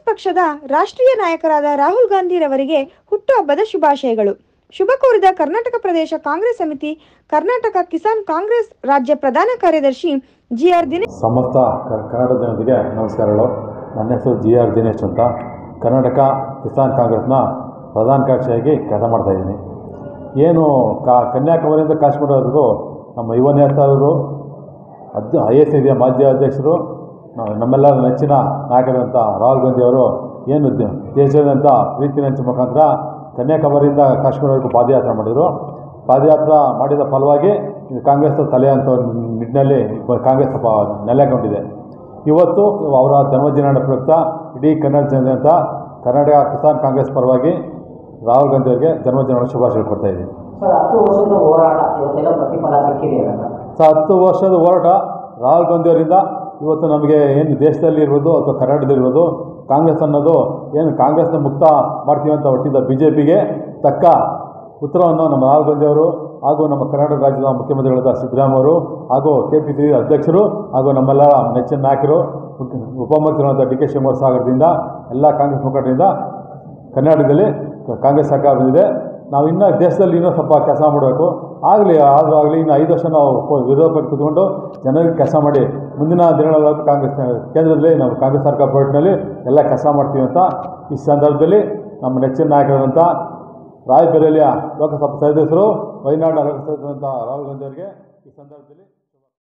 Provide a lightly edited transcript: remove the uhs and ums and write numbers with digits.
ಕಾಂಗ್ರೆಸ್ ಪಕ್ಷದ ರಾಷ್ಟ್ರೀಯ ನಾಯಕರಾದ ರಾಹುಲ್ ಗಾಂಧಿರವರಿಗೆ ಹುಟ್ಟುಹಬ್ಬದ ಶುಭಾಶಯಗಳು. ಶುಭ ಕೋರಿದ ಕರ್ನಾಟಕ ಪ್ರದೇಶ ಕಾಂಗ್ರೆಸ್ ಸಮಿತಿ, ಕರ್ನಾಟಕ ಕಿಸಾನ್ ಕಾಂಗ್ರೆಸ್ ರಾಜ್ಯ ಪ್ರಧಾನ ಕಾರ್ಯದರ್ಶಿ ಜಿ.ಆರ್. ದಿನೇಶ್. ಸಮಸ್ತ ಕನ್ನಡ ಜನತೆಗೆ ನಮಸ್ಕಾರಗಳು. ನನ್ನ ಹೆಸರು ಜಿ.ಆರ್. ದಿನೇಶ್ ಅಂತ. ಕರ್ನಾಟಕ ಕಿಸಾನ್ ಕಾಂಗ್ರೆಸ್ನ ಪ್ರಧಾನ ಕಾರ್ಯದರ್ಶಿಯಾಗಿ ಕೆಲಸ ಮಾಡ್ತಾಯಿದ್ದೀನಿ. ಏನು ಕನ್ಯಾಕುಮಾರಿಯಿಂದ ಕಾಶ್ಮೀರವರೆಗೂ ನಮ್ಮ ಯುವ ನೇತಾರರು, IAS ನಿಧಿಯ ಮಾಜಿ ಅಧ್ಯಕ್ಷರು, ನಮ್ಮೆಲ್ಲರ ನೆಚ್ಚಿನ ನಾಯಕರಂಥ ರಾಹುಲ್ ಗಾಂಧಿ ಅವರು ಏನು ದೇಶಾದ್ಯಂತ ಪ್ರೀತಿ ಹಂಚುವ ಮುಖಾಂತರ ಕನ್ಯಾಕುಮಾರಿಯಿಂದ ಕಾಶ್ಮೀರವರೆಗೂ ಪಾದಯಾತ್ರೆ ಮಾಡಿದರು. ಪಾದಯಾತ್ರೆ ಮಾಡಿದ ಫಲವಾಗಿ ಕಾಂಗ್ರೆಸ್ ತಲೆ ಅಂತ ನಿಟ್ಟಿನಲ್ಲಿ ಕಾಂಗ್ರೆಸ್ ನೆಲೆಗೊಂಡಿದೆ. ಇವತ್ತು ಅವರ ಜನ್ಮದಿನಾಂಕ ಪ್ರಯುಕ್ತ ಇಡೀ ಕನ್ನಡ ಜನತೆ ಕರ್ನಾಟಕ ಕಿಸಾನ್ ಕಾಂಗ್ರೆಸ್ ಪರವಾಗಿ ರಾಹುಲ್ ಗಾಂಧಿ ಅವರಿಗೆ ಜನ್ಮದಿನದ ಶುಭಾಶಯ ಕೊಡ್ತಾ ಇದ್ದೀನಿ. 10 ವರ್ಷದ ಹೋರಾಟ ರಾಹುಲ್ ಗಾಂಧಿ ಅವರಿಂದ ಇವತ್ತು ನಮಗೆ ಏನು ದೇಶದಲ್ಲಿರ್ಬೋದು ಅಥವಾ ಕರ್ನಾಟಕದಲ್ಲಿರ್ಬೋದು ಕಾಂಗ್ರೆಸ್ ಅನ್ನೋದು ಏನು ಕಾಂಗ್ರೆಸ್ನ ಮುಕ್ತ ಮಾಡ್ತೀವಿ ಅಂತ ಹೊಟ್ಟಿದ್ದ BJPಗೆ ತಕ್ಕ ಉತ್ತರವನ್ನು ನಮ್ಮ ರಾಹುಲ್ ಗಾಂಧಿ ಅವರು ಹಾಗೂ ನಮ್ಮ ಕರ್ನಾಟಕ ರಾಜ್ಯದ ಮುಖ್ಯಮಂತ್ರಿಗಳಾದ ಸಿದ್ದರಾಮಯ್ಯ ಅವರು ಹಾಗೂ KPCC ಅಧ್ಯಕ್ಷರು ಹಾಗೂ ನಮ್ಮೆಲ್ಲರ ನೆಚ್ಚಿನ ನಾಯಕರು ಉಪಮುಖ್ಯಮಂತ್ರಿಗಳಾದ DK ಶಿವಕುಮಾರ್ ಸಾಗರದಿಂದ ಎಲ್ಲ ಕಾಂಗ್ರೆಸ್ ಮುಖಂಡರಿಂದ ಕರ್ನಾಟಕದಲ್ಲಿ ಕಾಂಗ್ರೆಸ್ ಸರ್ಕಾರ ಬಂದಿದೆ. ನಾವು ಇನ್ನೂ ದೇಶದಲ್ಲಿ ಇನ್ನೂ ಸ್ವಲ್ಪ ಕೆಲಸ ಮಾಡಬೇಕು. ಆಗಲಿ ಇನ್ನು 5 ವರ್ಷ ನಾವು ವಿರೋಧ ಪಕ್ಷ ಕೂತ್ಕೊಂಡು ಜನರಿಗೆ ಕೆಲಸ ಮಾಡಿ ಮುಂದಿನ ದಿನಗಳಲ್ಲಿ ಕಾಂಗ್ರೆಸ್ ಕೇಂದ್ರದಲ್ಲಿ ನಾವು ಕಾಂಗ್ರೆಸ್ ಸರ್ಕಾರ ಪೋರ್ಟ್ನಲ್ಲಿ ಎಲ್ಲ ಕೆಲಸ ಮಾಡ್ತೀವಿ ಅಂತ ಈ ಸಂದರ್ಭದಲ್ಲಿ ನಮ್ಮ ನೆಚ್ಚಿನ ನಾಯಕರಾದಂಥ ರಾಯಬರೇಲಿಯ ಲೋಕಸಭಾ ಸದಸ್ಯರು, ವಯನಾಡಿನ ಲೋಕಸಭಾ ಸದಸ್ಯರಾದಂಥ ರಾಹುಲ್ ಗಾಂಧಿ ಅವರಿಗೆ ಈ ಸಂದರ್ಭದಲ್ಲಿ